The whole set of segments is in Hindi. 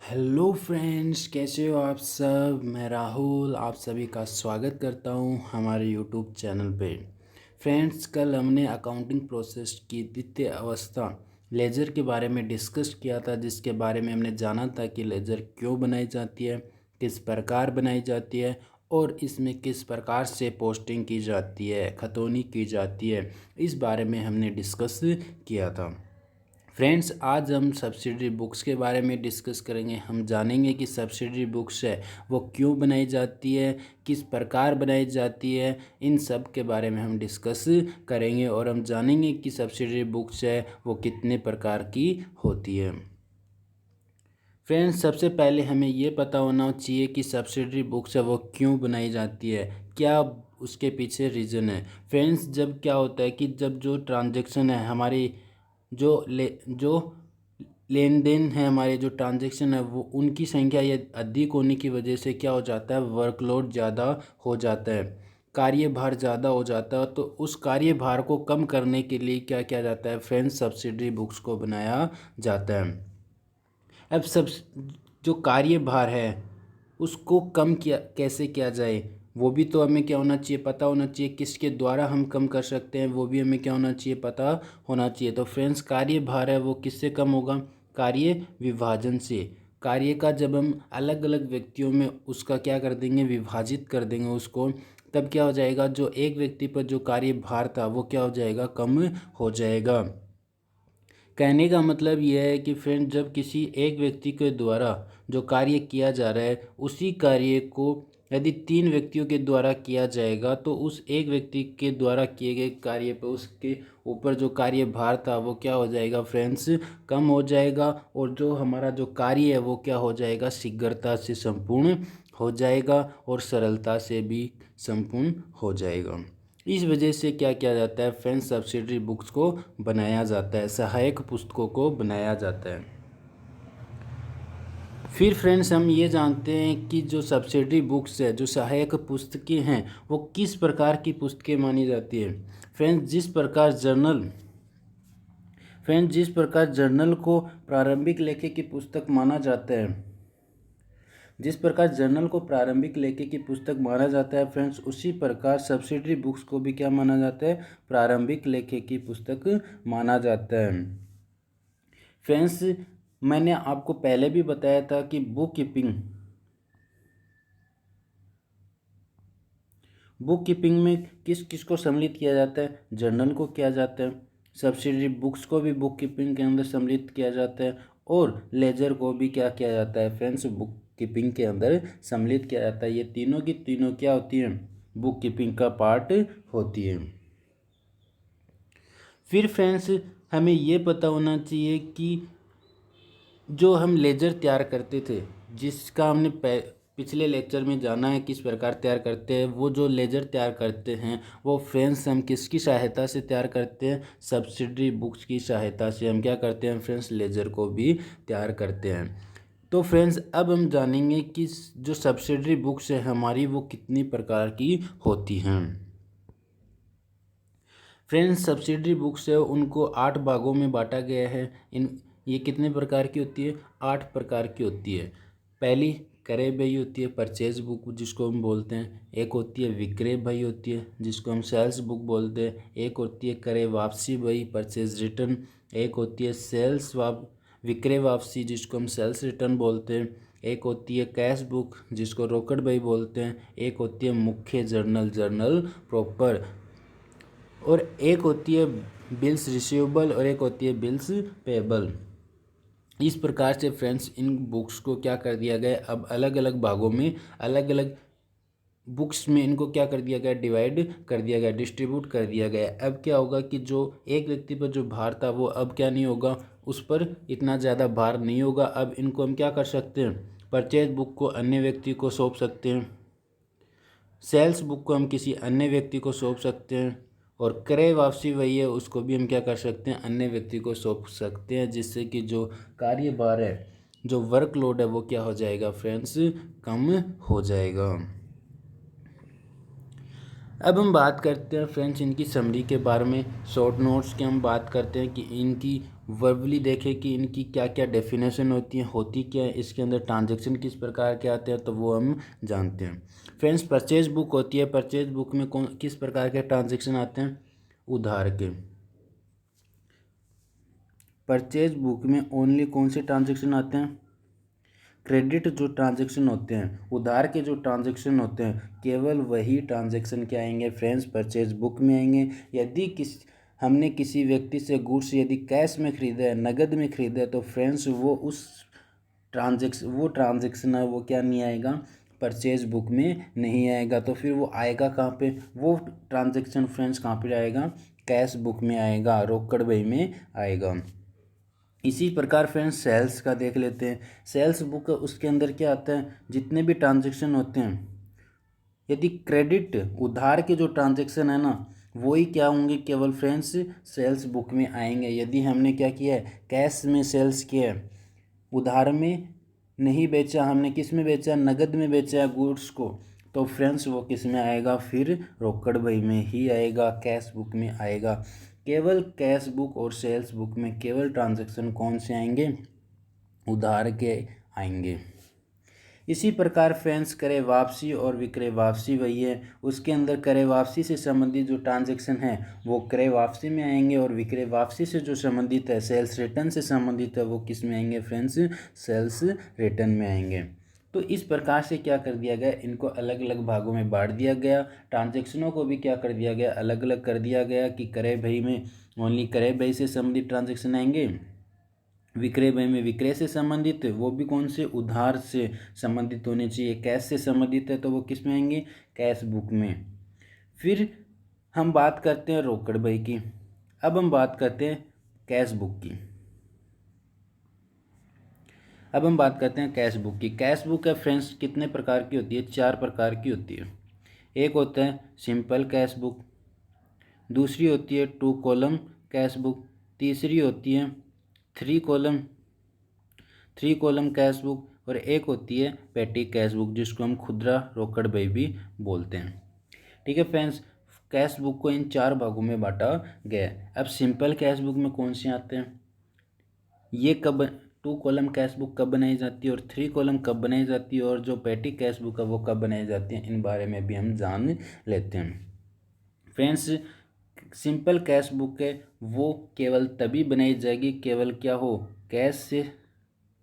हेलो फ्रेंड्स, कैसे हो आप सब। मैं राहुल आप सभी का स्वागत करता हूं हमारे यूट्यूब चैनल पे। फ्रेंड्स, कल हमने अकाउंटिंग प्रोसेस की द्वितीय अवस्था लेजर के बारे में डिस्कस किया था, जिसके बारे में हमने जाना था कि लेजर क्यों बनाई जाती है, किस प्रकार बनाई जाती है और इसमें किस प्रकार से पोस्टिंग की जाती है, खतौनी की जाती है। इस बारे में हमने डिस्कस किया था। फ्रेंड्स, आज हम सब्सिडरी बुक्स के बारे में डिस्कस करेंगे। हम जानेंगे कि सब्सिडरी बुक्स है वो क्यों बनाई जाती है, किस प्रकार बनाई जाती है। इन सब के बारे में हम डिस्कस करेंगे और हम जानेंगे कि सब्सिडरी बुक्स है वो कितने प्रकार की होती है। फ्रेंड्स, सबसे पहले हमें ये पता होना चाहिए कि सब्सिडरी बुक्स है वो क्यों बनाई जाती है, क्या उसके पीछे रीज़न है। फ्रेंड्स, जब क्या होता है कि जब जो ट्रांजैक्शन है हमारी जो लेन देन है, हमारे जो ट्रांजैक्शन है वो उनकी संख्या ये अधिक होने की वजह से क्या हो जाता है, वर्कलोड ज़्यादा हो जाता है, कार्यभार ज़्यादा हो जाता है। तो उस कार्यभार को कम करने के लिए क्या किया जाता है फ्रेंड्स, सब्सिडरी बुक्स को बनाया जाता है। अब सब जो कार्यभार है उसको कम किया कैसे किया जाए, वो भी तो हमें क्या होना चाहिए, पता होना चाहिए। किसके द्वारा हम कम कर सकते हैं वो भी हमें क्या होना चाहिए, पता होना चाहिए। तो फ्रेंड्स, कार्यभार है वो किससे कम होगा, कार्य विभाजन से। कार्य का जब हम अलग अलग व्यक्तियों में उसका क्या कर देंगे, विभाजित कर देंगे उसको, तब क्या हो जाएगा, जो एक व्यक्ति पर जो कार्यभार था वो क्या हो जाएगा, कम हो जाएगा। कहने का मतलब यह है कि फ्रेंड, जब किसी एक व्यक्ति के द्वारा जो कार्य किया जा रहा है उसी कार्य को यदि 3 व्यक्तियों के द्वारा किया जाएगा तो उस एक व्यक्ति के द्वारा किए गए कार्य पर उसके ऊपर जो कार्यभार था वो क्या हो जाएगा फ्रेंड्स, कम हो जाएगा। और जो हमारा जो कार्य है वो क्या हो जाएगा, शीघ्रता से संपूर्ण हो जाएगा और सरलता से भी संपूर्ण हो जाएगा। इस वजह से क्या किया जाता है फ्रेंड्स, सब्सिडरी बुक्स को बनाया जाता है, सहायक पुस्तकों को बनाया जाता है। फिर फ्रेंड्स, हम ये जानते हैं कि जो सब्सिडरी बुक्स है, जो सहायक पुस्तकें हैं, वो किस प्रकार की पुस्तकें मानी जाती है। फ्रेंड्स, जिस प्रकार जर्नल को प्रारंभिक लेखे की पुस्तक माना जाता है, जिस प्रकार जर्नल को प्रारंभिक लेखे की पुस्तक माना जाता है फ्रेंड्स, उसी प्रकार सब्सिडरी बुक्स को भी क्या माना जाता है, प्रारंभिक लेखे की पुस्तक माना जाता है। फ्रेंड्स, मैंने आपको पहले भी बताया था कि बुक कीपिंग में किस किस को सम्मिलित किया जाता है, जर्नल को किया जाता है, सब्सिडरी बुक्स को भी बुक कीपिंग के अंदर सम्मिलित किया जाता है और लेजर को भी क्या किया जाता है फ्रेंड्स, बुक कीपिंग के अंदर सम्मिलित किया जाता है। ये तीनों की तीनों क्या होती हैं, बुक कीपिंग का पार्ट होती है। फिर फ्रेंड्स, हमें ये पता होना चाहिए कि जो हम लेजर तैयार करते थे, जिसका हमने पिछले लेक्चर में जाना है किस प्रकार तैयार करते हैं, वो जो लेजर तैयार करते हैं वो फ्रेंड्स हम किसकी सहायता से तैयार करते हैं, सब्सिडरी बुक्स की सहायता से हम क्या करते हैं फ्रेंड्स, लेजर को भी तैयार करते हैं। तो फ्रेंड्स, अब हम जानेंगे कि जो सब्सिडरी बुक्स है हमारी वो कितनी प्रकार की होती हैं। फ्रेंड्स, सब्सिडरी बुक्स है उनको 8 भागों में बांटा गया है। ये कितने प्रकार की होती है, 8 प्रकार की होती है। पहली क्रय बही होती है, परचेज बुक जिसको हम बोलते हैं। एक होती है विक्रय बही होती है, जिसको हम सेल्स बुक बोलते हैं। एक होती है क्रय वापसी बही, परचेज रिटर्न। एक होती है विक्रय वापसी, जिसको हम सेल्स रिटर्न बोलते हैं। एक होती है कैश बुक, जिसको रोकड़ बही बोलते हैं। एक होती है मुख्य जर्नल प्रॉपर, और एक होती है बिल्स रिसीवेबल और एक होती है बिल्स पेबल। इस प्रकार से फ्रेंड्स, इन बुक्स को क्या कर दिया गया, अब अलग अलग भागों में अलग अलग बुक्स में इनको क्या कर दिया गया, डिवाइड कर दिया गया, डिस्ट्रीब्यूट कर दिया गया। अब क्या होगा कि जो एक व्यक्ति पर जो भार था वो अब क्या नहीं होगा, उस पर इतना ज़्यादा भार नहीं होगा। अब इनको हम क्या कर सकते हैं, परचेज बुक को अन्य व्यक्ति को सौंप सकते हैं, सेल्स बुक को हम किसी अन्य व्यक्ति को सौंप सकते हैं, और क्रय वापसी वही है उसको भी हम क्या कर सकते हैं, अन्य व्यक्ति को सौंप सकते हैं, जिससे कि जो कार्यभार है, जो वर्कलोड है वो क्या हो जाएगा फ्रेंड्स, कम हो जाएगा। अब हम बात करते हैं फ्रेंड्स इनकी समरी के बारे में। शॉर्ट नोट्स की हम बात करते हैं कि इनकी वर्बली देखें कि इनकी क्या क्या डेफिनेशन होती है, होती क्या है, इसके अंदर ट्रांजैक्शन किस प्रकार के आते हैं, तो वो हम जानते हैं। फ्रेंड्स, परचेज बुक होती है। परचेज बुक में कौन किस प्रकार के ट्रांजैक्शन आते हैं? उधार के। परचेज बुक में ओनली कौन से ट्रांजैक्शन आते हैं? क्रेडिट जो ट्रांजैक्शन होते हैं, उधार के जो ट्रांजैक्शन होते हैं, केवल वही ट्रांजैक्शन क्या आएंगे फ्रेंड्स? परचेज बुक में आएंगे। यदि हमने किसी व्यक्ति से गुड्स यदि कैश में खरीदा है, नगद में खरीदा है, तो फ्रेंड्स वो ट्रांजैक्शन है वो क्या नहीं आएगा? परचेज बुक में नहीं आएगा। तो फिर वो आएगा कहाँ पे? वो ट्रांजैक्शन फ्रेंड्स कहाँ पे आएगा? कैश बुक में आएगा, रोकड़ बही में आएगा। इसी प्रकार फ्रेंड्स सेल्स का देख लेते हैं। सेल्स बुक उसके अंदर क्या आता है? जितने भी ट्रांजैक्शन होते हैं, यदि क्रेडिट उधार के जो ट्रांजैक्शन है ना, वही क्या होंगे? केवल फ्रेंड्स सेल्स बुक में आएंगे। यदि हमने क्या किया है? कैश में सेल्स किया है, उधार में नहीं बेचा, हमने किस में बेचा? नगद में बेचा है गुड्स को, तो फ्रेंड्स वो किस में आएगा? फिर रोकड़ बही में ही आएगा, कैश बुक में आएगा। केवल कैश बुक और सेल्स बुक में केवल ट्रांजैक्शन कौन से आएंगे? उधार के आएंगे। इसी प्रकार फ्रेंड्स क्रय वापसी और विक्रय वापसी वही है। उसके अंदर क्रय वापसी से संबंधित जो ट्रांजैक्शन है वो क्रय वापसी में आएंगे, और विक्रय वापसी से जो संबंधित है, सेल्स रिटर्न से संबंधित है, वो किस में आएंगे फ्रेंड्स? सेल्स रिटर्न में आएंगे। तो इस प्रकार से क्या कर दिया गया? इनको अलग अलग भागों में बांट दिया गया। ट्रांजैक्शनों को भी क्या कर दिया गया? अलग अलग कर दिया गया कि क्रय बही में ओनली क्रय बही से संबंधित ट्रांजैक्शन आएंगे, विक्रय बही में विक्रय से संबंधित, वो भी कौन से? उधार से संबंधित होने चाहिए। कैश से संबंधित है तो वो किस में आएंगे? कैश बुक में। फिर हम बात करते हैं रोकड़ बही की। अब हम बात करते हैं कैश बुक की। अब हम बात करते हैं कैश बुक की। कैश बुक है फ्रेंड्स कितने प्रकार की होती है? 4 प्रकार की होती है। एक होता है सिंपल कैश बुक, दूसरी होती है 2 कॉलम कैश बुक, तीसरी होती है 3 कॉलम कैश बुक, और एक होती है पेटी कैश बुक, जिसको हम खुदरा रोकड़ बही भी बोलते हैं। ठीक है फ्रेंड्स, कैश बुक को इन 4 भागों में बांटा गया है। अब सिंपल कैश बुक में कौन से आते हैं? ये कब 2 कॉलम कैश बुक कब बनाई जाती है, और 3 कॉलम कब बनाई जाती है, और जो पेटी कैश बुक है वो कब बनाई जाती है, इन बारे में भी हम जान लेते हैं। फ्रेंड्स, सिंपल कैश बुक है वो केवल तभी बनाई जाएगी, केवल क्या हो? कैश से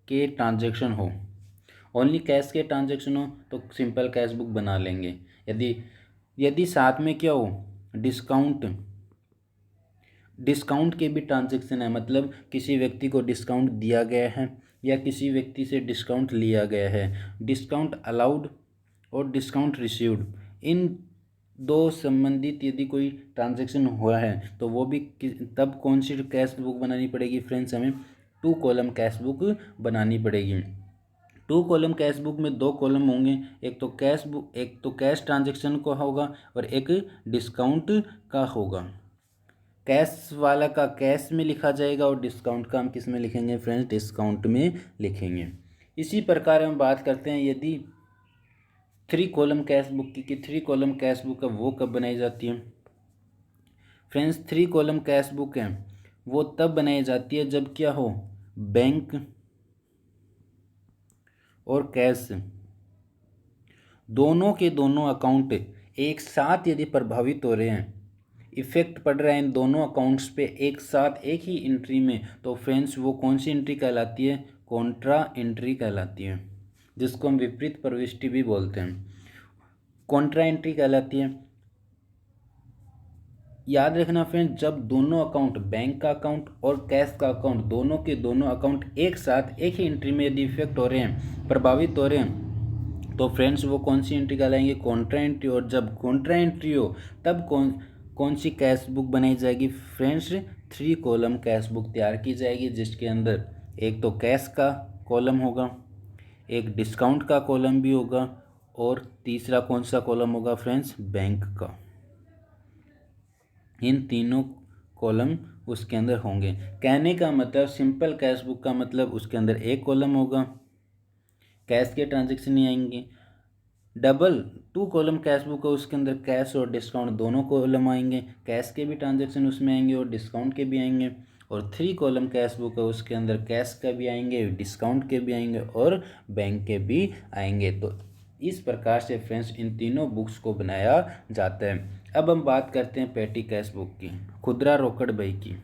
के ट्रांजैक्शन हो, ओनली कैश के ट्रांजैक्शन हो तो सिंपल कैश बुक बना लेंगे। यदि यदि साथ में क्या हो? डिस्काउंट डिस्काउंट के भी ट्रांजैक्शन है, मतलब किसी व्यक्ति को डिस्काउंट दिया गया है या किसी व्यक्ति से डिस्काउंट लिया गया है, डिस्काउंट अलाउड और डिस्काउंट रिसीव्ड, इन दो संबंधित यदि कोई ट्रांजैक्शन हुआ है तो वो भी तब कौन सी कैश बुक बनानी पड़ेगी फ्रेंड्स? हमें 2 कॉलम कैश बुक बनानी पड़ेगी। 2 कॉलम कैश बुक में 2 कॉलम होंगे, एक तो कैश ट्रांजैक्शन का होगा और एक डिस्काउंट का होगा। कैश वाला का कैश में लिखा जाएगा और डिस्काउंट का हम किस में लिखेंगे फ्रेंड्स? डिस्काउंट में लिखेंगे। इसी प्रकार हम बात करते हैं यदि 3 कॉलम कैश बुक की, कि 3 कॉलम कैश बुक है वो कब बनाई जाती है फ्रेंड्स? 3 कॉलम कैश बुक है वो तब बनाई जाती है जब क्या हो? बैंक और कैश दोनों के दोनों अकाउंट एक साथ यदि प्रभावित हो रहे हैं, इफेक्ट पड़ रहा है इन दोनों अकाउंट्स पे एक साथ एक ही एंट्री में, तो फ्रेंड्स वो कौन सी एंट्री कहलाती है? कॉन्ट्रा एंट्री कहलाती है, जिसको हम विपरीत प्रविष्टि भी बोलते हैं। कॉन्ट्रा एंट्री कहलाती है। याद रखना फ्रेंड्स, जब दोनों अकाउंट, बैंक का अकाउंट और कैश का अकाउंट, दोनों के दोनों अकाउंट एक साथ एक ही एंट्री में यदि इफेक्ट हो रहे हैं, प्रभावित हो रहे हैं, तो फ्रेंड्स वो कौन सी एंट्री कहलाएंगे? Contra entry. और जब कॉन्ट्रा एंट्री हो तब कौन सी कैश बुक बनाई जाएगी फ्रेंड्स? 3 कॉलम कैश बुक तैयार की जाएगी, जिसके अंदर एक तो कैश का कॉलम होगा, एक डिस्काउंट का कॉलम भी होगा, और तीसरा कौन सा कॉलम होगा फ्रेंड्स? बैंक का। इन तीनों कॉलम उसके अंदर होंगे। कहने का मतलब सिंपल कैश बुक का मतलब उसके अंदर एक कॉलम होगा, कैश के ट्रांजैक्शन नहीं आएंगे। डबल 2 कॉलम कैश बुक है उसके अंदर कैश और डिस्काउंट दोनों कॉलम आएंगे, कैश के भी ट्रांजैक्शन उसमें आएंगे और डिस्काउंट के भी आएंगे। और 3 कॉलम कैश बुक है उसके अंदर कैश के भी आएंगे, डिस्काउंट के भी आएंगे और बैंक के भी आएंगे। तो इस प्रकार से फ्रेंड्स इन तीनों बुक्स को बनाया जाता है। अब हम बात करते हैं पेटी कैश बुक की, खुदरा रोकड़ बही की।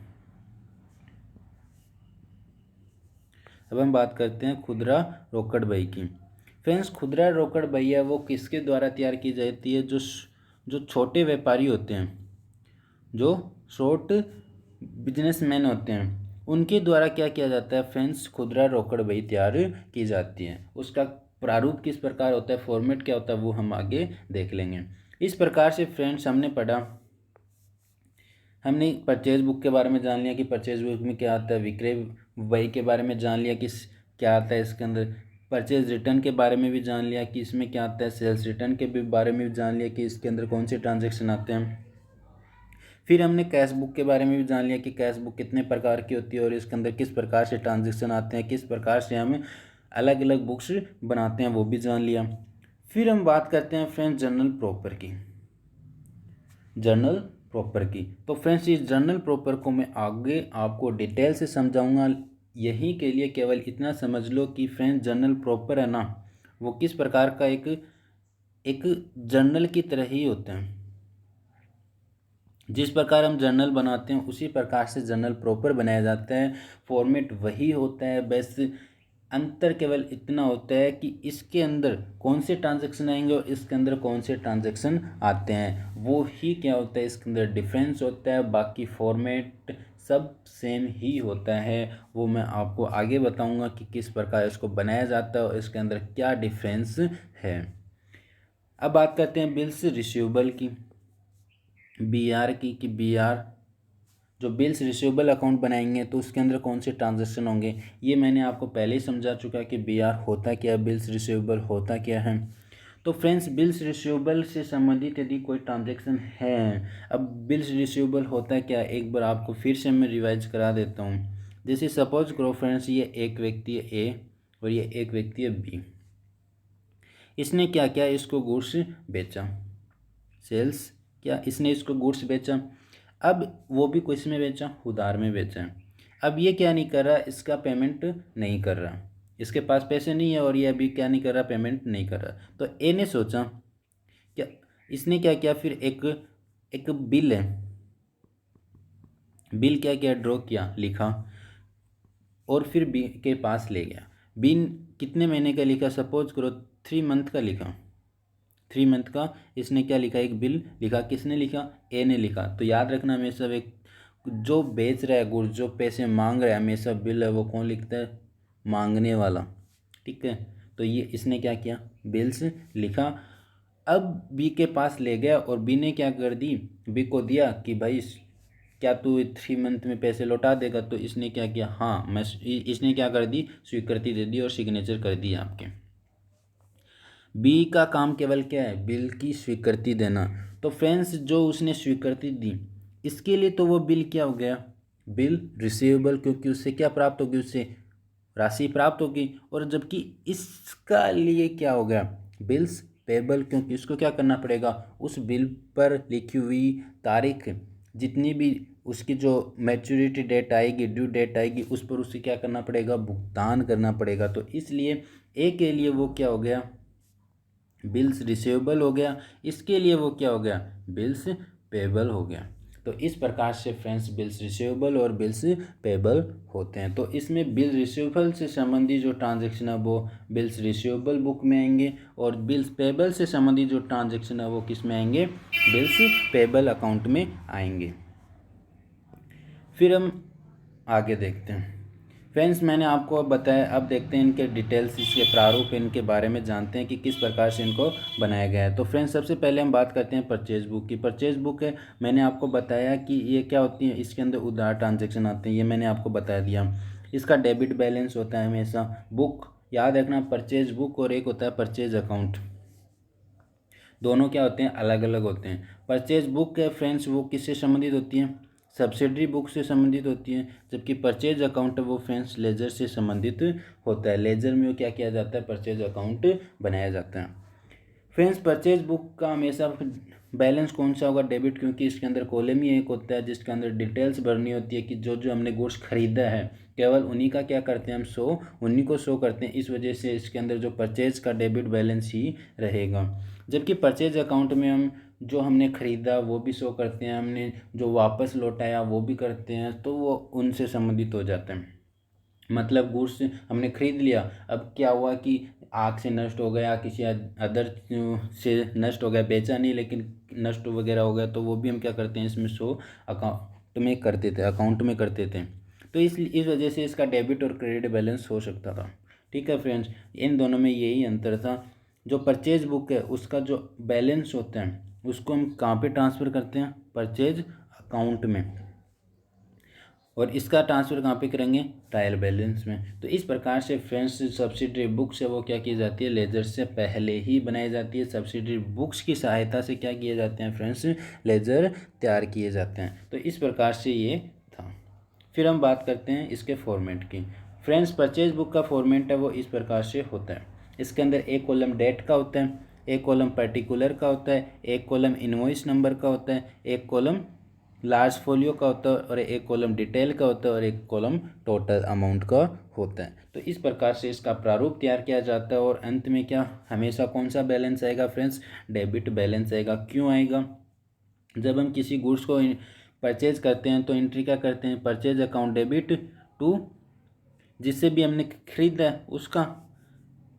अब हम बात करते हैं खुदरा रोकड़ बही की। फ्रेंड्स खुदरा रोकड़ बही है वो किसके द्वारा तैयार की जाती है? जो छोटे व्यापारी होते हैं, जो शॉर्ट बिजनेसमैन होते हैं, उनके द्वारा क्या किया जाता है फ्रेंड्स? खुदरा रोकड़ बही तैयार की जाती है। उसका प्रारूप किस प्रकार होता है, फॉर्मेट क्या होता है, वो हम आगे देख लेंगे। इस प्रकार से फ्रेंड्स हमने परचेज बुक के बारे में जान लिया कि परचेज बुक में क्या आता है, विक्रय बही के बारे में जान लिया कि क्या आता है इसके अंदर, परचेज रिटर्न के बारे में भी जान लिया कि इसमें क्या आता है, सेल्स रिटर्न के भी बारे में भी जान लिया कि इसके अंदर कौन से ट्रांजैक्शन आते हैं। फिर हमने कैश बुक के बारे में भी जान लिया कि कैश बुक कितने प्रकार की होती है और इसके अंदर किस प्रकार से ट्रांजैक्शन आते हैं, किस प्रकार से हम अलग अलग बुक्स बनाते हैं, वो भी जान लिया। फिर हम बात करते हैं फ्रेंड्स जर्नल प्रॉपर की, जर्नल प्रॉपर की। तो फ्रेंड्स इस जर्नल प्रॉपर को मैं आगे आपको डिटेल से समझाऊंगा। यहीं के लिए केवल इतना समझ लो कि फ्रेंड्स जर्नल प्रॉपर है ना, वो किस प्रकार का एक जर्नल की तरह ही होता है। जिस प्रकार हम जर्नल बनाते हैं उसी प्रकार से जर्नल प्रॉपर बनाया जाता है, फॉर्मेट वही होता है, बस अंतर केवल इतना होता है कि इसके अंदर कौन से ट्रांजैक्शन आएंगे और इसके अंदर कौन से ट्रांजैक्शन आते हैं, वो ही क्या होता है, इसके अंदर डिफरेंस होता है। बाकी फॉर्मेट सब सेम ही होता है, वो मैं आपको आगे बताऊंगा कि किस प्रकार इसको बनाया जाता है और इसके अंदर क्या डिफरेंस है। अब बात करते हैं बिल्स रिसीवेबल की, BR की, कि BR जो बिल्स रिसीवेबल अकाउंट बनाएंगे तो उसके अंदर कौन से ट्रांजैक्शन होंगे, ये मैंने आपको पहले ही समझा चुका कि BR होता क्या है, बिल्स रिसीवेबल होता क्या है। तो फ्रेंड्स बिल्स रिसीवेबल से संबंधित यदि कोई ट्रांजैक्शन है, अब बिल्स रिसीवेबल होता है क्या, एक बार आपको फिर से मैं रिवाइज करा देता हूँ। जैसे सपोज करो फ्रेंड्स ये एक व्यक्ति है A और ये एक व्यक्ति है B। इसने क्या किया, इसको गुड्स बेचा, सेल्स क्या, इसने इसको गुड्स बेचा। अब वो भी किस में बेचा, उधार में बेचा है। अब ये क्या नहीं कर रहा, इसका पेमेंट नहीं कर रहा, इसके पास पैसे नहीं है और ये अभी क्या नहीं कर रहा, पेमेंट नहीं कर रहा। तो ए ने सोचा क्या, इसने क्या किया, फिर एक बिल है, बिल क्या किया, ड्रॉ किया, लिखा और फिर बी के पास ले गया। बी कितने महीने का लिखा, सपोज करो 3 मंथ का लिखा, 3 मंथ का इसने क्या लिखा, एक बिल लिखा। किसने लिखा, ए ने लिखा। तो याद रखना हमेशा एक जो बेच रहा है गुड्स, जो पैसे मांग रहा है, हमेशा बिल है वो कौन लिखता है, मांगने वाला, ठीक है। तो ये इसने क्या किया, बिल्स लिखा। अब बी के पास ले गया और बी ने क्या कर दी, बी को दिया कि भाई क्या तू 3 मंथ में पैसे लौटा देगा। तो इसने क्या किया, हाँ मैं, इसने क्या कर दी, स्वीकृति दे दी और सिग्नेचर कर दी आपके। बी का काम केवल क्या है, बिल की स्वीकृति देना। तो फ्रेंड्स जो उसने स्वीकृति दी इसके लिए तो वो बिल क्या हो गया, बिल रिसीवेबल, क्योंकि उससे क्या प्राप्त होगी, उससे राशि प्राप्त होगी। और जबकि इसका लिए क्या हो गया, बिल्स पेबल, क्योंकि उसको क्या करना पड़ेगा, उस बिल पर लिखी हुई तारीख, जितनी भी उसकी जो मैच्योरिटी डेट आएगी, ड्यू डेट आएगी, उस पर उसे क्या करना पड़ेगा, भुगतान करना पड़ेगा। तो इसलिए ए के लिए वो क्या हो गया, बिल्स रिसीवेबल हो गया, इसके लिए वो क्या हो गया, बिल्स पेबल हो गया। तो इस प्रकार से फ्रेंड्स बिल्स रिसीवेबल और बिल्स पेबल होते हैं। तो इसमें बिल रिसीवेबल से संबंधित जो ट्रांजैक्शन है वो बिल्स रिसीवेबल बुक में आएंगे और बिल्स पेबल से संबंधित जो ट्रांजैक्शन है वो किस में आएंगे, बिल्स पेबल अकाउंट में आएंगे। फिर हम आगे देखते हैं फ्रेंड्स, मैंने आपको अब बताया, अब देखते हैं इनके डिटेल्स, इसके प्रारूप, इनके बारे में जानते हैं कि किस प्रकार से इनको बनाया गया है। तो फ्रेंड्स सबसे पहले हम बात करते हैं परचेज बुक की। परचेज बुक है, मैंने आपको बताया कि ये क्या होती है, इसके अंदर उधार ट्रांजैक्शन आते हैं, ये मैंने आपको बता दिया। इसका डेबिट बैलेंस होता है हमेशा। बुक याद रखना, परचेज बुक और एक होता है परचेज अकाउंट, दोनों क्या होते हैं, अलग अलग होते हैं। परचेज बुक है फ्रेंड्स वो किससे संबंधित होती है, सब्सिडरी बुक से संबंधित होती है। जबकि परचेज अकाउंट है वो फ्रेंड्स लेजर से संबंधित होता है। लेजर में वो क्या किया जाता है, परचेज अकाउंट बनाया जाता है। फ्रेंड्स परचेज बुक का हमेशा बैलेंस कौन सा होगा, डेबिट, क्योंकि इसके अंदर कॉलम ही एक होता है जिसके अंदर डिटेल्स भरनी होती है कि जो जो हमने गुड्स खरीदा है केवल उन्हीं का क्या करते हैं हम उन्हीं को शो करते हैं। इस वजह से इसके अंदर जो परचेज का डेबिट बैलेंस ही रहेगा। जबकि परचेज अकाउंट में हम जो हमने ख़रीदा वो भी शो करते हैं, हमने जो वापस लौटाया वो भी करते हैं, तो वो उनसे संबंधित हो जाता है। मतलब गुड्स हमने खरीद लिया, अब क्या हुआ कि आग से नष्ट हो गया, किसी अदर से नष्ट हो गया, बेचा नहीं लेकिन नष्ट वगैरह हो गया, तो वो भी हम क्या करते हैं इसमें शो अकाउंट में करते थे। तो इस वजह से इसका डेबिट और क्रेडिट बैलेंस हो सकता था। ठीक है फ्रेंड्स, इन दोनों में यही अंतर था। जो परचेज बुक है उसका जो बैलेंस होता है उसको हम कहाँ पे ट्रांसफ़र करते हैं, परचेज अकाउंट में, और इसका ट्रांसफ़र कहाँ पे करेंगे, ट्रायल बैलेंस में। तो इस प्रकार से फ्रेंड्स सब्सिडरी बुक्स है वो क्या की जाती है, लेजर से पहले ही बनाई जाती है। सब्सिडरी बुक्स की सहायता से क्या किए जाते हैं फ्रेंड्स, लेजर तैयार किए जाते हैं। तो इस प्रकार से ये था। फिर हम बात करते हैं इसके फॉर्मेट की। फ्रेंड्स परचेज बुक का फॉर्मेट है वो इस प्रकार से होता है। इसके अंदर एक कॉलम डेट का होता है, एक कॉलम पर्टिकुलर का होता है, एक कॉलम इनवॉइस नंबर का होता है, एक कॉलम लार्ज फोलियो का होता है, और एक कॉलम डिटेल का होता है, और एक कॉलम टोटल अमाउंट का होता है। तो इस प्रकार से इसका प्रारूप तैयार किया जाता है। और अंत में क्या हमेशा कौन सा बैलेंस आएगा फ्रेंड्स, डेबिट बैलेंस आएगा। क्यों आएगा, जब हम किसी गुड्स को परचेज करते हैं तो एंट्री क्या करते हैं, परचेज अकाउंट डेबिट टू जिससे भी हमने खरीदा है उसका।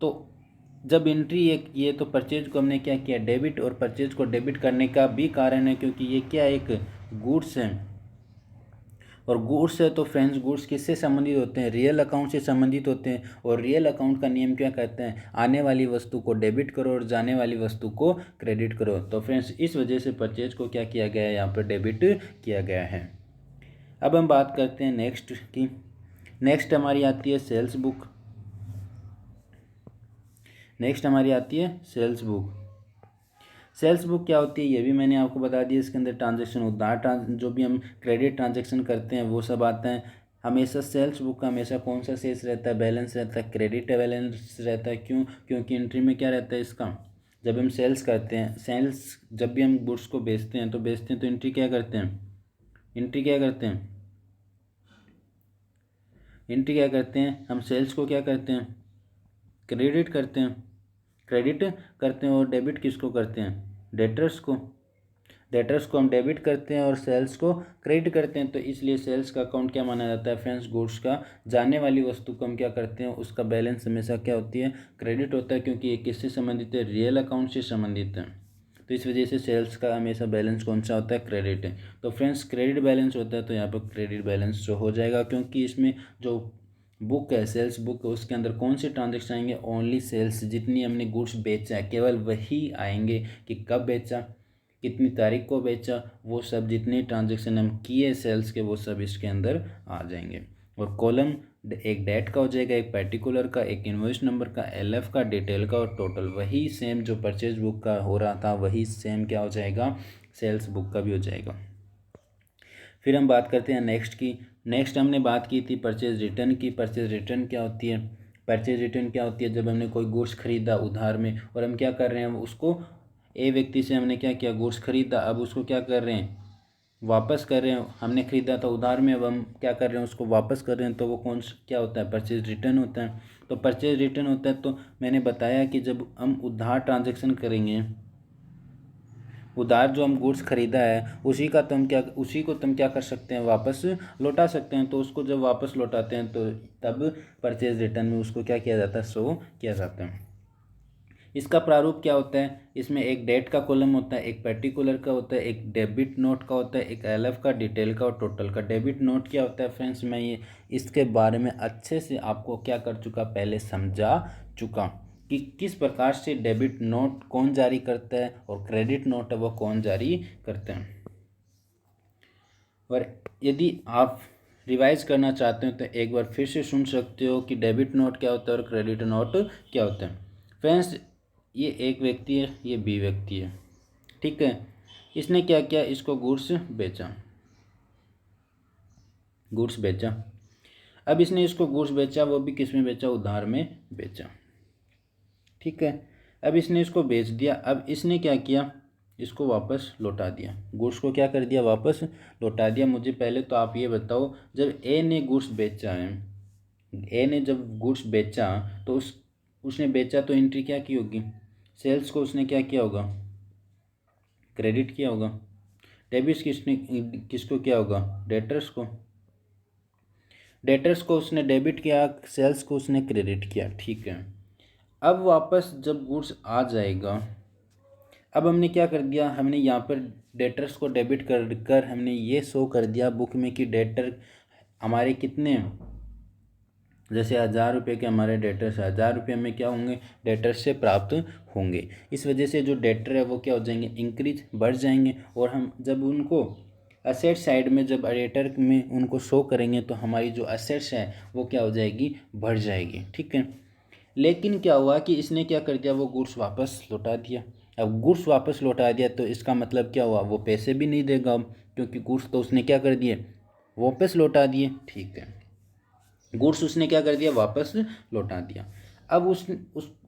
तो जब एंट्री एक ये तो परचेज को हमने क्या किया, डेबिट, और परचेज को डेबिट करने का भी कारण है क्योंकि ये क्या एक गुड्स है, और गुड्स है तो फ्रेंड्स गुड्स किससे संबंधित होते हैं, रियल अकाउंट से संबंधित होते हैं। और रियल अकाउंट का नियम क्या कहते हैं, आने वाली वस्तु को डेबिट करो और जाने वाली वस्तु को क्रेडिट करो। तो फ्रेंड्स इस वजह से परचेज को क्या किया गया है, यहाँ पर डेबिट किया गया है। अब हम बात करते हैं नेक्स्ट की। नेक्स्ट हमारी आती है सेल्स बुक। नेक्स्ट हमारी आती है सेल्स बुक। सेल्स बुक क्या होती है ये भी मैंने आपको बता दिया। इसके अंदर ट्रांजैक्शन उधार जो भी हम क्रेडिट ट्रांजैक्शन करते हैं वो सब आता है। हमेशा सेल्स बुक का हमेशा कौन सा शेष रहता है, बैलेंस रहता है, क्रेडिट बैलेंस रहता है। क्यों, क्योंकि एंट्री में क्या रहता है इसका, जब हम सेल्स करते हैं, सेल्स जब भी हम गुड्स को बेचते हैं तो एंट्री क्या करते हैं, एंट्री क्या करते हैं, एंट्री क्या करते हैं, हम सेल्स को क्या करते हैं, क्रेडिट करते हैं, क्रेडिट करते हैं। और डेबिट किसको करते हैं, डेटर्स को, डेटर्स को हम डेबिट करते हैं और सेल्स को क्रेडिट करते हैं। तो इसलिए सेल्स का अकाउंट क्या माना जाता है फ्रेंड्स, गुड्स का जाने वाली वस्तु को हम क्या करते हैं, उसका बैलेंस हमेशा क्या होती है, क्रेडिट होता है, क्योंकि ये किससे संबंधित है, रियल अकाउंट से संबंधित है। तो इस वजह से सेल्स का हमेशा बैलेंस कौन सा होता है, क्रेडिट है। तो फ्रेंड्स क्रेडिट बैलेंस होता है तो यहाँ पर क्रेडिट बैलेंस शो हो जाएगा, क्योंकि इसमें जो बुक है सेल्स बुक उसके अंदर कौन से ट्रांजेक्शन आएंगे, ओनली सेल्स, जितनी हमने गुड्स बेचा है केवल वही आएंगे, कि कब बेचा, कितनी तारीख को बेचा, वो सब जितने ट्रांजेक्शन हम किए सेल्स के वो सब इसके अंदर आ जाएंगे। और कॉलम एक डेट का हो जाएगा, एक पर्टिकुलर का, एक इनवॉइस नंबर का, एलएफ का, डिटेल का, और टोटल वही सेम जो परचेज बुक का हो रहा था वही सेम क्या हो जाएगा, सेल्स बुक का भी हो जाएगा। फिर हम बात करते हैं नेक्स्ट की। नेक्स्ट हमने बात की थी परचेज रिटर्न की। परचेज रिटर्न क्या होती है, परचेज रिटर्न क्या होती है, जब हमने कोई गुड्स खरीदा उधार में और हम क्या कर रहे हैं, उसको ए व्यक्ति से हमने क्या किया, गुड्स खरीदा, अब उसको क्या कर रहे हैं, वापस कर रहे हैं। हमने खरीदा था उधार में, अब हम क्या कर रहे हैं, उसको वापस कर रहे हैं, तो वो क्या होता है, परचेज रिटर्न होता है। तो परचेज रिटर्न होता है, तो मैंने बताया कि जब हम उधार ट्रांजेक्शन करेंगे, उधार जो हम गुड्स खरीदा है उसी को तुम क्या कर सकते हैं, वापस लौटा सकते हैं। तो उसको जब वापस लौटाते हैं तो तब परचेज रिटर्न में उसको क्या किया जाता है, शो किया जाता है। इसका प्रारूप क्या होता है, इसमें एक डेट का कॉलम होता है, एक पर्टिकुलर का होता है, एक डेबिट नोट का होता है, एक एलएफ का, डिटेल का और टोटल का। डेबिट नोट क्या होता है फ्रेंड्स, मैं ये इसके बारे में अच्छे से आपको क्या कर चुका, पहले समझा चुका कि किस प्रकार से डेबिट नोट कौन जारी करता है और क्रेडिट नोट है वो कौन जारी करते हैं। और यदि आप रिवाइज करना चाहते हो तो एक बार फिर से सुन सकते हो कि डेबिट नोट क्या होता है और क्रेडिट नोट क्या होता है। फ्रेंड्स ये एक व्यक्ति है, ये बी व्यक्ति है, ठीक है। इसने क्या किया, इसको गुड्स बेचा, गुड्स बेचा। अब इसने इसको गुड्स बेचा, वो भी किस में बेचा, उधार में बेचा, ठीक है। अब इसने इसको बेच दिया। अब इसने क्या किया, इसको वापस लौटा दिया, गुड्स को क्या कर दिया, वापस लौटा दिया। मुझे पहले तो आप ये बताओ, जब ए ने गुड्स बेचा है, ए ने जब गुड्स बेचा तो उसने बेचा तो एंट्री क्या की होगी, सेल्स को उसने क्या किया होगा, क्रेडिट किया होगा। डेबिट्स किसको किया होगा, डेटर्स को। डेटर्स को उसने डेबिट किया, सेल्स को उसने क्रेडिट किया, ठीक है। अब वापस जब गुड्स आ जाएगा, अब हमने क्या कर दिया, हमने यहाँ पर डेटर्स को डेबिट कर हमने ये शो कर दिया बुक में कि डेटर हमारे कितने, जैसे 1000 रुपये के हमारे डेटर्स, 1000 रुपये में क्या होंगे, डेटर्स से प्राप्त होंगे। इस वजह से जो डेटर है वो क्या हो जाएंगे, इंक्रीज, बढ़ जाएंगे। और हम जब उनको असेट साइड में जब डेटर में उनको शो करेंगे तो हमारी जो असेट्स है वो क्या हो जाएगी, बढ़ जाएगी, ठीक है। लेकिन क्या हुआ कि इसने क्या कर दिया, वो गुड्स वापस लौटा दिया। अब गुड्स वापस लौटा दिया तो इसका मतलब क्या हुआ, वो पैसे भी नहीं देगा अब, क्योंकि गुड्स तो उसने क्या कर दिए, वापस लौटा दिए, ठीक है। गुड्स उसने क्या कर दिया, वापस लौटा दिया। अब उस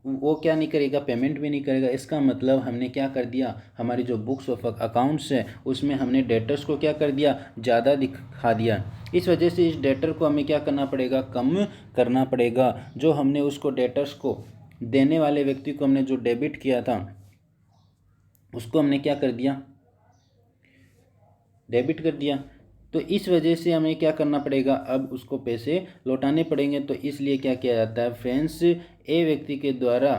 वो क्या नहीं करेगा, पेमेंट भी नहीं करेगा। इसका मतलब हमने क्या कर दिया, हमारी जो बुक्स ऑफ अकाउंट्स है उसमें हमने डेटर्स को क्या कर दिया, ज़्यादा दिखा दिया। इस वजह से इस डेटर को हमें क्या करना पड़ेगा, कम करना पड़ेगा। जो हमने उसको डेटर्स को देने वाले व्यक्ति को हमने जो डेबिट किया था उसको हमने क्या कर दिया, डेबिट कर दिया। तो इस वजह से हमें क्या करना पड़ेगा, अब उसको पैसे लौटाने पड़ेंगे। तो इसलिए क्या किया जाता है फ्रेंड्स, ए व्यक्ति के द्वारा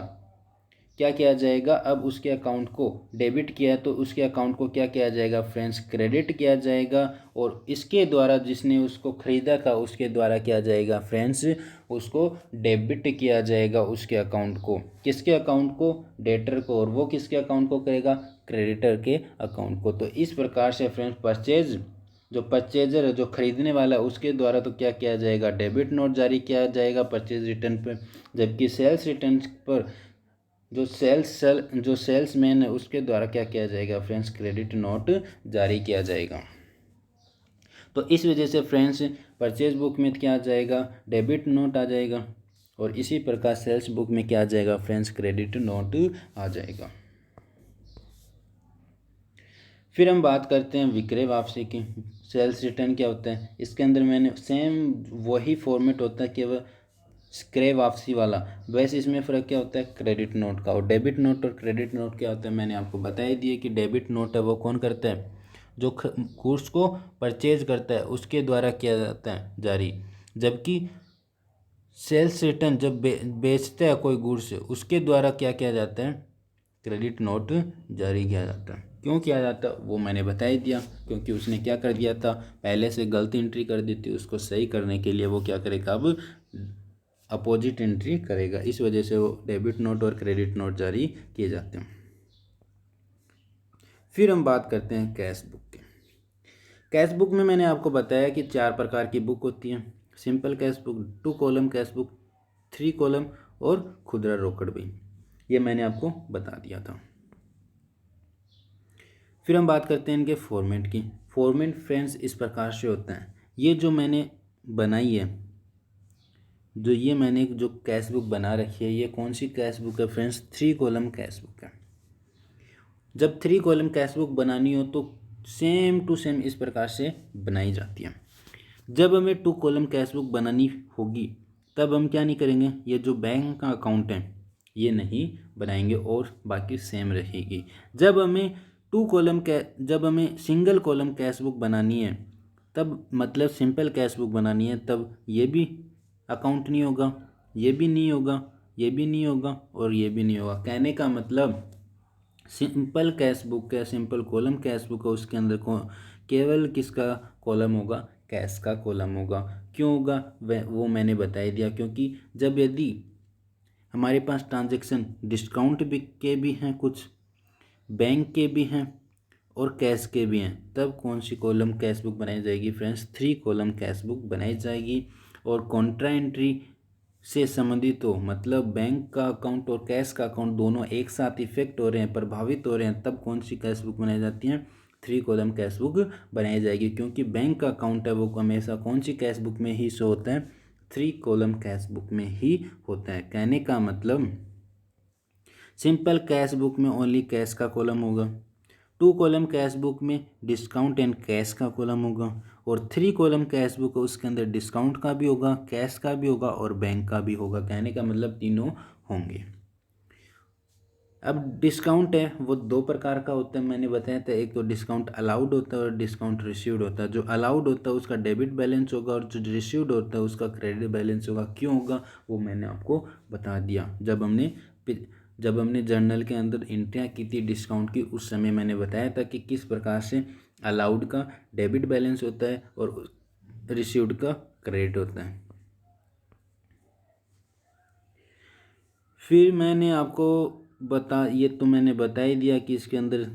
क्या किया जाएगा, अब उसके अकाउंट को डेबिट किया है तो उसके अकाउंट को क्या किया जाएगा फ्रेंड्स, क्रेडिट किया जाएगा। और इसके द्वारा जिसने उसको ख़रीदा था उसके द्वारा किया जाएगा फ्रेंड्स, उसको डेबिट किया जाएगा उसके अकाउंट को। किसके अकाउंट को, डेटर को। और वो किसके अकाउंट को करेगा, क्रेडिटर के अकाउंट को। तो इस प्रकार से फ्रेंड्स परचेज, जो परचेजर है, जो खरीदने वाला है, उसके द्वारा तो क्या किया जाएगा, डेबिट नोट जारी किया जाएगा परचेज रिटर्न पर। जबकि सेल्स रिटर्न पर जो सेल्समैन है उसके द्वारा क्या किया जाएगा फ्रेंड्स, क्रेडिट नोट जारी किया जाएगा। तो इस वजह से फ्रेंड्स परचेज बुक में क्या आ जाएगा, डेबिट नोट आ जाएगा। और इसी प्रकार सेल्स बुक में क्या आ जाएगा फ्रेंड्स, क्रेडिट नोट आ जाएगा। फिर हम बात करते हैं विक्रय वापसी की। सेल्स रिटर्न क्या होता है, इसके अंदर मैंने सेम वही फॉर्मेट होता है, केवल क्रय वापसी वाला। वैसे इसमें फ़र्क क्या होता है, क्रेडिट नोट का। और डेबिट नोट और क्रेडिट नोट क्या होता है, मैंने आपको बता ही दिया कि डेबिट नोट है वो कौन करता है, जो गुड्स को परचेज करता है उसके द्वारा किया जाता है जारी। जबकि सेल्स रिटर्न जब बेचता है कोई गुड्स उसके द्वारा क्या किया जाता है, क्रेडिट नोट जारी किया जाता है। क्यों किया जाता है वो मैंने बता ही दिया, क्योंकि उसने क्या कर दिया था, पहले से गलती एंट्री कर दी थी, उसको सही करने के लिए वो क्या करेगा, अब अपोजिट एंट्री करेगा। इस वजह से वो डेबिट नोट और क्रेडिट नोट जारी किए जाते हैं। फिर हम बात करते हैं कैश बुक की। कैश बुक में मैंने आपको बताया कि 4 प्रकार की बुक होती हैं, simple cash book, 2 column cash book, 3 column और खुदरा रोकड़ भी। ये मैंने आपको बता दिया था। फिर हम बात करते हैं इनके फॉर्मेट की। फॉर्मेट फ्रेंड्स इस प्रकार से होता है, ये जो मैंने बनाई है, जो ये मैंने जो कैश बुक बना रखी है, ये कौन सी कैश बुक है फ्रेंड्स, 3 कॉलम कैश बुक है। जब 3 कॉलम कैश बुक बनानी हो तो सेम टू सेम इस प्रकार से बनाई जाती है। जब हमें 2 कॉलम कैश बुक बनानी होगी तब हम क्या नहीं करेंगे, ये जो बैंक का अकाउंट है ये नहीं बनाएंगे और बाकी सेम रहेगी। जब हमें जब हमें सिंगल कॉलम कैश बुक बनानी है, तब मतलब सिंपल कैश बुक बनानी है, तब ये भी अकाउंट नहीं होगा, ये भी नहीं होगा, ये भी नहीं होगा और ये भी नहीं होगा। कहने का मतलब सिंपल कैश बुक है, सिंपल कॉलम कैश बुक है, उसके अंदर केवल किसका कॉलम होगा, कैश का कॉलम होगा। क्यों होगा वो मैंने बता ही दिया, क्योंकि जब यदि हमारे पास ट्रांजैक्शन डिस्काउंट के भी हैं, कुछ बैंक के भी हैं और कैश के भी हैं, तब कौन सी कॉलम कैश बुक बनाई जाएगी फ्रेंड्स, 3 कॉलम कैश बुक बनाई जाएगी। और कॉन्ट्रा एंट्री से संबंधित हो, मतलब बैंक का अकाउंट और कैश का अकाउंट दोनों एक साथ इफेक्ट हो रहे हैं, प्रभावित हो रहे हैं, तब कौन सी कैश बुक बनाई जाती है, 3 कॉलम कैश बुक बनाई जाएगी। क्योंकि बैंक का अकाउंट है वो हमेशा कौन सी कैश बुक में ही शो होता है, 3 कॉलम कैश बुक में ही होता है। कहने का मतलब सिंपल कैश बुक में ओनली कैश का कॉलम होगा, 2 कॉलम कैश बुक में डिस्काउंट एंड कैश का कॉलम होगा, और 3 कॉलम कैश बुक है उसके अंदर डिस्काउंट का भी होगा, कैश का भी होगा और बैंक का भी होगा। कहने का मतलब तीनों होंगे। अब डिस्काउंट है वो दो प्रकार का होता है, मैंने बताया था। एक तो डिस्काउंट अलाउड होता है और डिस्काउंट रिसीव्ड होता है। जो अलाउड होता है उसका डेबिट बैलेंस होगा और जो रिसीव्ड होता है उसका क्रेडिट बैलेंस होगा। क्यों होगा वो मैंने आपको बता दिया जब हमने जर्नल के अंदर एंट्रियाँ की थी डिस्काउंट की, उस समय मैंने बताया था कि किस प्रकार से अलाउड का डेबिट बैलेंस होता है और रिसीव्ड का क्रेडिट होता है। फिर मैंने आपको मैंने बता ही दिया कि इसके अंदर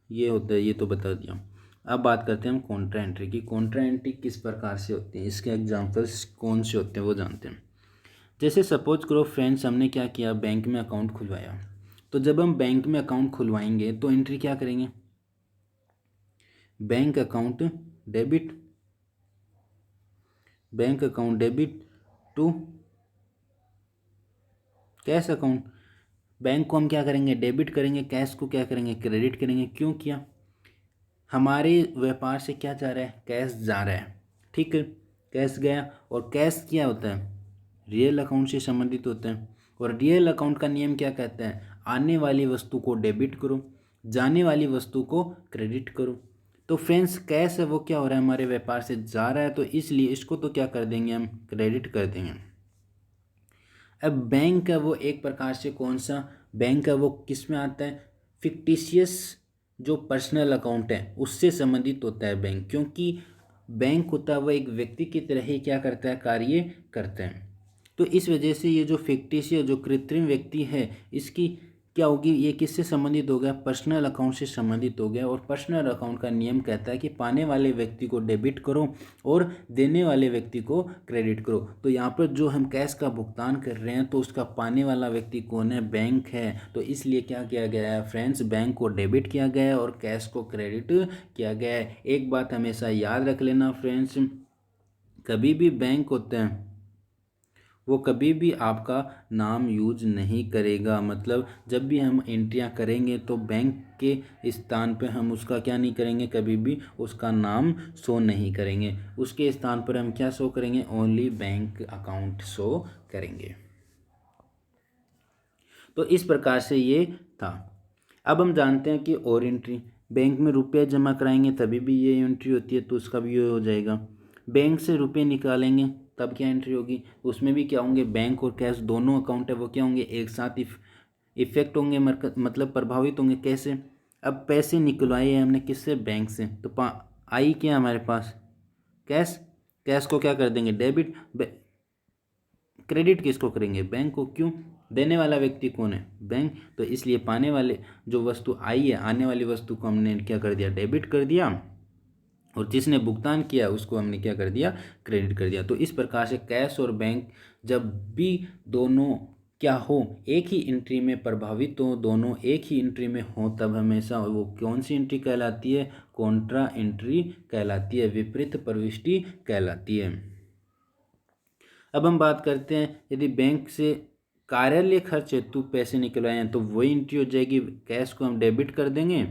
ये होता है, ये तो बता दिया। अब बात करते हैं हम कॉन्ट्रा एंट्री की। कॉन्ट्रा एंट्री किस प्रकार से होती है, इसके एग्जांपल्स कौन से होते हैं वो जानते हैं। जैसे सपोज करो फ्रेंड्स, हमने क्या किया, बैंक में अकाउंट खुलवाया। तो जब हम बैंक में अकाउंट खुलवाएंगे तो एंट्री क्या करेंगे, bank account debit, bank account debit to cash account. Bank को हम क्या करेंगे, डेबिट करेंगे, कैश को क्या करेंगे, क्रेडिट करेंगे। क्यों किया, हमारे व्यापार से क्या जा रहा है, कैश जा रहा है। ठीक है, कैश गया, और कैश क्या होता है, रियल अकाउंट से संबंधित होता है। और रियल अकाउंट का नियम क्या कहता है, आने वाली वस्तु को डेबिट करो, जाने वाली वस्तु को क्रेडिट करो। तो फ्रेंड्स कैश है वो क्या हो रहा है, हमारे व्यापार से जा रहा है, तो इसलिए इसको तो क्या कर देंगे, हम क्रेडिट कर देंगे। अब बैंक है वो एक प्रकार से कौन सा बैंक है वो किस में आता है, फिक्टिशियस जो पर्सनल अकाउंट है उससे संबंधित होता है बैंक। क्योंकि बैंक होता है वो एक व्यक्ति की तरह ही क्या करता है, कार्य करता है। तो इस वजह से ये जो फिक्टिशियस जो कृत्रिम व्यक्ति है इसकी क्या होगी, ये किससे संबंधित हो गया, पर्सनल अकाउंट से संबंधित हो गया। और पर्सनल अकाउंट का नियम कहता है कि पाने वाले व्यक्ति को डेबिट करो और देने वाले व्यक्ति को क्रेडिट करो। तो यहाँ पर जो हम कैश का भुगतान कर रहे हैं तो उसका पाने वाला व्यक्ति कौन है, बैंक है। तो इसलिए क्या किया गया है फ्रेंड्स, बैंक को डेबिट किया गया है और कैश को क्रेडिट किया गया है। एक बात हमेशा याद रख लेना फ्रेंड्स, कभी भी बैंक होते हैं वो कभी भी आपका नाम यूज नहीं करेगा। मतलब जब भी हम एंट्रियां करेंगे तो बैंक के स्थान पे हम उसका क्या नहीं करेंगे, कभी भी उसका नाम शो नहीं करेंगे। उसके स्थान पर हम क्या शो करेंगे, ओनली बैंक अकाउंट शो करेंगे। तो इस प्रकार से ये था। अब हम जानते हैं कि और एंट्री, बैंक में रुपया जमा कराएंगे तभी भी ये एंट्री होती है, तो उसका भी ये हो जाएगा। बैंक से रुपये निकालेंगे तब क्या एंट्री होगी, उसमें भी क्या होंगे, बैंक और कैश दोनों अकाउंट है वो क्या होंगे, एक साथ इफेक्ट होंगे, मतलब प्रभावित होंगे। कैसे, अब पैसे निकलवाए हैं हमने किससे, बैंक से, तो आई क्या हमारे पास, कैश। कैश को क्या कर देंगे, डेबिट। क्रेडिट किसको करेंगे, बैंक को। क्यों, देने वाला व्यक्ति कौन है, बैंक। तो इसलिए पाने वाले जो वस्तु आई है, आने वाली वस्तु को हमने क्या कर दिया, डेबिट कर दिया, और जिसने भुगतान किया उसको हमने क्या कर दिया, क्रेडिट कर दिया। तो इस प्रकार से कैश और बैंक जब भी दोनों क्या हो, एक ही एंट्री में प्रभावित हो, दोनों एक ही एंट्री में हो, तब हमेशा वो कौन सी एंट्री कहलाती है, कॉन्ट्रा एंट्री कहलाती है, विपरीत प्रविष्टि कहलाती है। अब हम बात करते हैं, यदि बैंक से कार्यालय खर्च हेतु पैसे निकलवाए हैं तो वही एंट्री हो जाएगी, कैश को हम डेबिट कर देंगे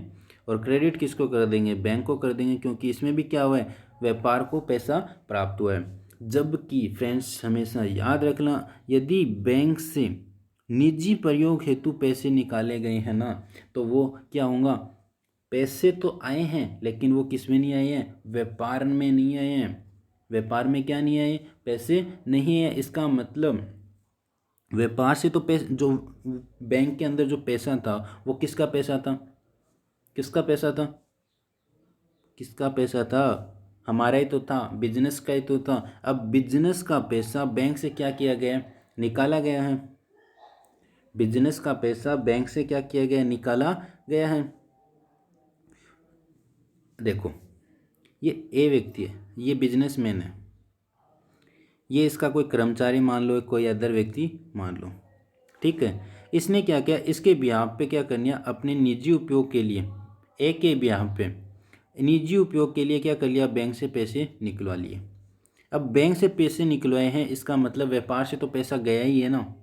और क्रेडिट किसको कर देंगे, बैंक को कर देंगे, क्योंकि इसमें भी क्या हुआ है, व्यापार को पैसा प्राप्त हुआ है। जबकि फ्रेंड्स हमेशा याद रखना, यदि बैंक से निजी प्रयोग हेतु पैसे निकाले गए हैं ना, तो वो क्या होगा, पैसे तो आए हैं लेकिन वो किस में नहीं आए हैं, व्यापार में नहीं आए हैं। व्यापार में क्या नहीं आए, पैसे नहीं है। इसका मतलब व्यापार से तो पैसे, जो बैंक के अंदर जो पैसा था वो किसका पैसा था, किसका पैसा था, किसका पैसा था, हमारा ही तो था, बिजनेस का ही तो था। अब बिजनेस का पैसा बैंक से क्या किया गया, निकाला गया है। बिजनेस का पैसा बैंक से क्या किया गया, निकाला गया है। देखो ये ए व्यक्ति है, ये बिजनेसमैन है, ये इसका कोई कर्मचारी मान लो, कोई अदर व्यक्ति मान लो, ठीक है। इसने क्या किया, इसके ब्याह पे क्या करनी है, अपने निजी उपयोग के लिए, एक के ब्याह पे निजी उपयोग के लिए क्या कर लिया, बैंक से पैसे निकलवा लिए। अब बैंक से पैसे निकलवाए हैं, इसका मतलब व्यापार से तो पैसा गया ही है ना।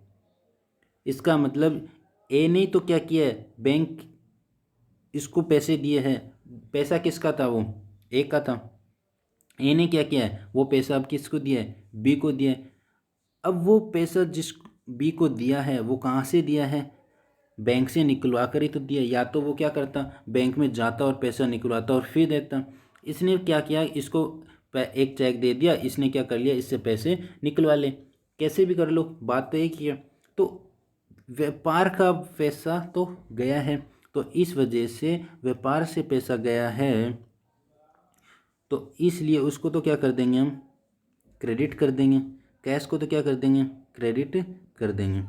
इसका मतलब ए ने तो क्या किया है, बैंक इसको पैसे दिए हैं, पैसा किसका था, वो ए का था। ए ने क्या किया है, वो पैसा अब किसको दिया है, बी को दिया है। अब वो पैसा जिस बी को दिया है वो कहाँ से दिया है, बैंक से निकलवा कर ही तो दिया। या तो वो क्या करता, बैंक में जाता और पैसा निकलवाता और फिर देता। इसने क्या किया, इसको एक चेक दे दिया, इसने क्या कर लिया, इससे पैसे निकलवा ले। कैसे भी कर लो, बात तो एक ही है। तो व्यापार का पैसा तो गया है, तो इस वजह से व्यापार से पैसा गया है, तो इसलिए उसको तो क्या कर देंगे हम, क्रेडिट कर देंगे। कैश को तो क्या कर देंगे, क्रेडिट कर देंगे।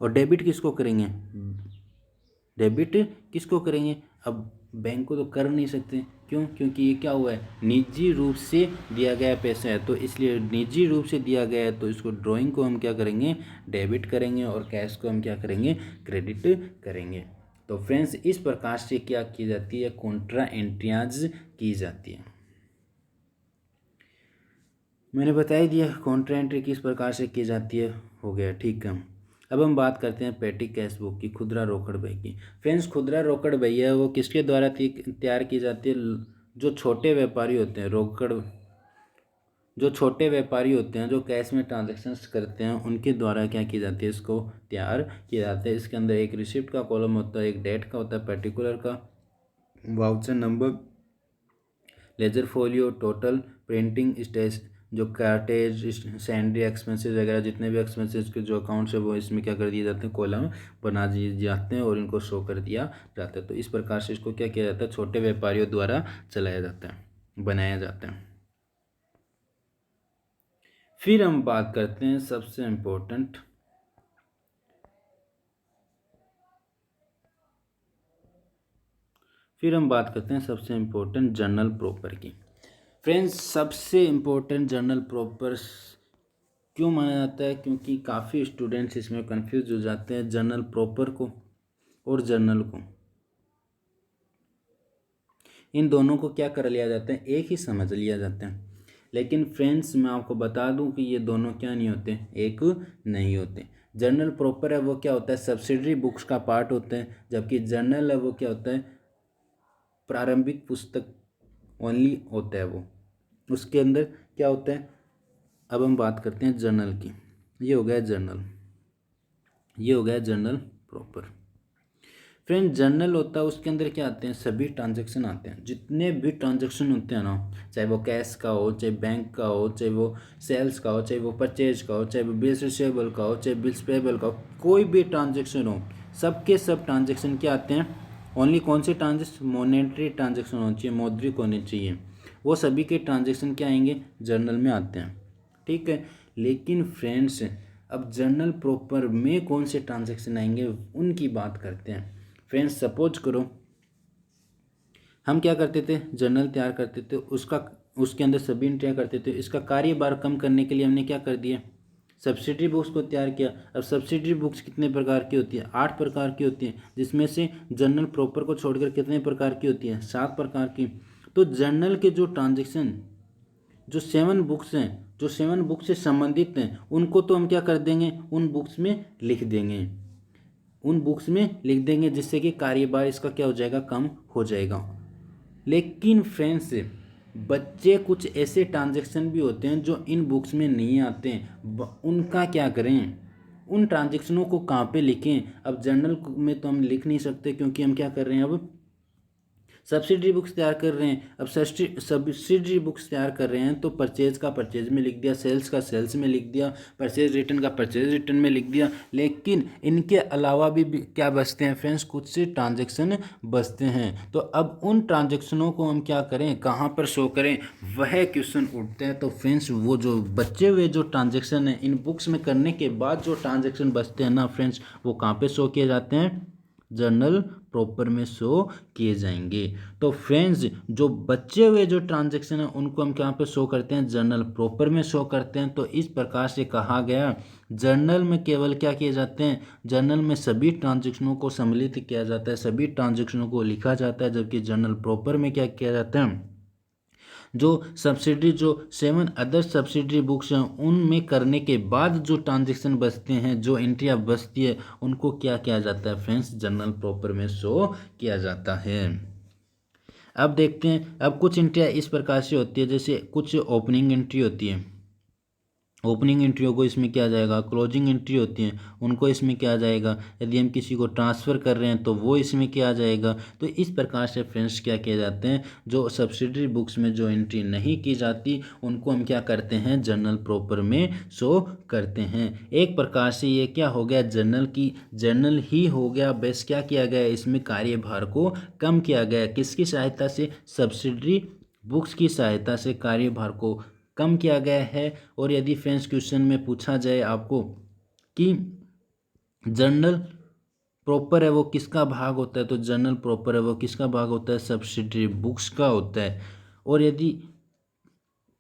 और डेबिट किसको करेंगे, डेबिट किसको करेंगे। अब बैंक को तो कर नहीं सकते, क्यों, क्योंकि ये क्या हुआ है, निजी रूप से दिया गया पैसा है, तो इसलिए निजी रूप से दिया गया है, तो इसको ड्राइंग को हम क्या करेंगे, डेबिट करेंगे, और कैश को हम क्या करेंगे, क्रेडिट करेंगे। तो फ्रेंड्स इस प्रकार से क्या की जाती है, कॉन्ट्रा एंट्रियाज की जाती है। मैंने बता ही दिया कॉन्ट्रा एंट्री किस प्रकार से की जाती है, हो गया, ठीक है। अब हम बात करते हैं पेटी कैश बुक की, खुदरा रोकड़ बही की। फ्रेंड्स खुदरा रोकड़ बही है वो किसके द्वारा तैयार की जाती है, जो छोटे व्यापारी होते हैं, जो छोटे व्यापारी होते हैं, जो कैश में ट्रांजेक्शन्स करते हैं, उनके द्वारा क्या की जाती है, इसको तैयार किया जाता है। इसके अंदर एक रिसिप्ट का कॉलम होता है, एक डेट का होता है, पर्टिकुलर का, voucher number, ledger folio, total, printing stage, जो कार्टेज, सैंडरी एक्सपेंसेस वगैरह जितने भी एक्सपेंसेस के जो अकाउंट्स है वो इसमें क्या कर दिए जाते हैं, कॉलम बना दिए जाते हैं और इनको शो कर दिया जाता है। तो इस प्रकार से इसको क्या किया जाता है, छोटे व्यापारियों द्वारा चलाया जाता है, बनाया जाता है। फिर हम बात करते हैं सबसे इम्पोर्टेंट, जर्नल प्रॉपर की। फ्रेंड्स सबसे इम्पोर्टेंट जर्नल प्रॉपर क्यों माना जाता है, क्योंकि काफ़ी स्टूडेंट्स इसमें कंफ्यूज हो जाते हैं जर्नल प्रॉपर को और जर्नल को, इन दोनों को क्या कर लिया जाता है, एक ही समझ लिया जाता है। लेकिन फ्रेंड्स मैं आपको बता दूं कि ये दोनों क्या नहीं होते, एक नहीं होते। जर्नल प्रॉपर है वो क्या होता है, सब्सिडरी बुक्स का पार्ट होता है, जबकि जर्नल है वो क्या होता है, प्रारंभिक पुस्तक ओनली होता है वो, उसके अंदर क्या होता है। अब हम बात करते हैं जर्नल की, ये हो गया जर्नल, ये हो गया जर्नल प्रॉपर। फ्रेंड जर्नल होता है उसके अंदर क्या आते हैं, सभी ट्रांजैक्शन आते हैं, जितने भी ट्रांजैक्शन होते हैं ना, चाहे वो कैश का हो, चाहे बैंक का हो, चाहे वो सेल्स का हो, चाहे वो परचेज का हो, चाहे वो बिल्स रिसीवेबल का हो, चाहे बिल्स पेबल का हो, कोई भी ट्रांजैक्शन हो, सबके सब ट्रांजैक्शन क्या आते हैं, ओनली कौन से ट्रांजेक्शन, मॉनेटरी ट्रांजेक्शन होनी चाहिए, मौद्रिक होनी चाहिए, वो सभी के ट्रांजेक्शन क्या आएंगे, जर्नल में आते हैं, ठीक है। लेकिन फ्रेंड्स अब जर्नल प्रॉपर में कौन से ट्रांजेक्शन आएंगे उनकी बात करते हैं। फ्रेंड्स सपोज करो हम क्या करते थे, जर्नल तैयार करते थे, उसके अंदर सभी एंट्रियाँ करते थे, इसका कार्यभार कम करने के लिए हमने क्या कर दिया, सब्सिडरी बुक्स को तैयार किया। अब सब्सिडरी बुक्स कितने प्रकार की होती है, 8 प्रकार की होती हैं, जिसमें से जर्नल प्रॉपर को छोड़कर कितने प्रकार की होती है, 7 प्रकार की। तो जर्नल के जो ट्रांजेक्शन, जो 7 बुक्स हैं, जो 7 बुक्स से संबंधित हैं, उनको तो हम क्या कर देंगे, उन बुक्स में लिख देंगे, उन बुक्स में लिख देंगे, जिससे कि कार्यभार इसका क्या हो जाएगा, कम हो जाएगा। लेकिन फ्रेंड्स बच्चे कुछ ऐसे ट्रांजैक्शन भी होते हैं जो इन बुक्स में नहीं आते हैं, उनका क्या करें, उन ट्रांजैक्शनों को कहाँ पे लिखें। अब जर्नल में तो हम लिख नहीं सकते, क्योंकि हम क्या कर रहे हैं, अब सब्सिडरी बुक्स तैयार कर रहे हैं। अब सब्सिडरी बुक्स तैयार कर रहे हैं तो परचेज का परचेज में लिख दिया, सेल्स का सेल्स में लिख दिया, परचेज रिटर्न का परचेज रिटर्न में लिख दिया। लेकिन इनके अलावा भी क्या बचते हैं फ्रेंड्स, कुछ से ट्रांजैक्शन बचते हैं। तो अब उन ट्रांजैक्शनों को हम क्या करें, कहाँ पर शो करें, वह क्वेश्चन उठते हैं। तो फ्रेंड्स वो जो बचे हुए जो ट्रांजैक्शन है इन बुक्स में करने के बाद जो ट्रांजैक्शन बचते हैं ना फ्रेंड्स, वो कहाँ पे शो किए जाते हैं, जर्नल प्रॉपर में शो किए जाएंगे। तो फ्रेंड्स जो बचे हुए जो ट्रांजैक्शन है उनको हम कहाँ पे शो करते हैं, जर्नल प्रॉपर में शो करते हैं। तो इस प्रकार से कहा गया जर्नल में केवल क्या किए जाते हैं, जर्नल में सभी ट्रांजैक्शनों को सम्मिलित किया जाता है, सभी ट्रांजैक्शनों को लिखा जाता है, जबकि जर्नल प्रॉपर में क्या किया जाता है, जो सब्सिडी जो 7 अदर सब्सिडी बुक्स हैं उनमें करने के बाद जो ट्रांजेक्शन बचते हैं, जो एंट्रियाँ बचती है, उनको क्या किया जाता है फ्रेंड्स, जर्नल प्रॉपर में शो किया जाता है। अब देखते हैं, अब कुछ एंट्रियाँ इस प्रकार से होती है, जैसे कुछ ओपनिंग एंट्री होती है, ओपनिंग एंट्रियों को इसमें किया जाएगा। क्लोजिंग एंट्री होती हैं उनको इसमें किया जाएगा। यदि हम किसी को ट्रांसफ़र कर रहे हैं तो वो इसमें किया जाएगा। तो इस प्रकार से फ्रेंड्स क्या किए जाते हैं, जो सब्सिडरी बुक्स में जो एंट्री नहीं की जाती उनको हम क्या करते हैं, जर्नल प्रॉपर में शो करते हैं। एक प्रकार से ये क्या हो गया, जर्नल ही हो गया। बस क्या किया गया, इसमें कार्यभार को कम किया गया। किसकी सहायता से, सब्सिडरी बुक्स की सहायता से कार्यभार को कम किया गया है। और यदि फ्रेंड्स क्वेश्चन में पूछा जाए आपको कि जर्नल प्रॉपर है वो किसका भाग होता है, तो जर्नल प्रॉपर है वो किसका भाग होता है, सब्सिडरी बुक्स का होता है। और यदि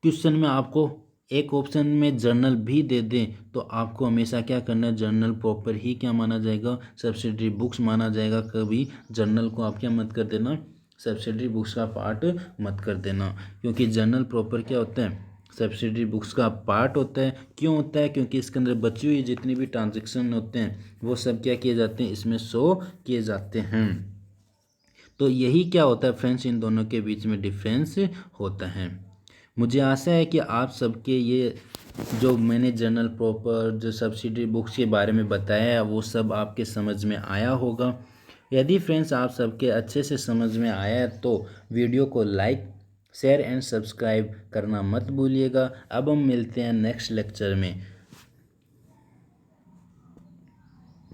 क्वेश्चन में आपको एक ऑप्शन में जर्नल भी दे दें तो आपको हमेशा क्या करना है, जर्नल प्रॉपर ही क्या माना जाएगा, सब्सिडरी बुक्स माना जाएगा। कभी जर्नल को आप क्या मत कर देना, सब्सिडरी बुक्स का पार्ट मत कर देना, क्योंकि जर्नल प्रॉपर क्या होता है, सब्सिडरी बुक्स का पार्ट होता है। क्यों होता है, क्योंकि इसके अंदर बची हुई जितनी भी ट्रांजेक्शन होते हैं वो सब क्या किए जाते हैं, इसमें शो किए जाते हैं। तो यही क्या होता है फ्रेंड्स, इन दोनों के बीच में डिफरेंस होता है। मुझे आशा है कि आप सबके ये जो मैंने जर्नल प्रॉपर जो सब्सिडरी बुक्स के बारे में बताया है वो सब आपके समझ में आया होगा। यदि फ्रेंड्स आप सबके अच्छे से समझ में आया है तो वीडियो को लाइक, शेयर एंड सब्सक्राइब करना मत भूलिएगा। अब हम मिलते हैं नेक्स्ट लेक्चर में।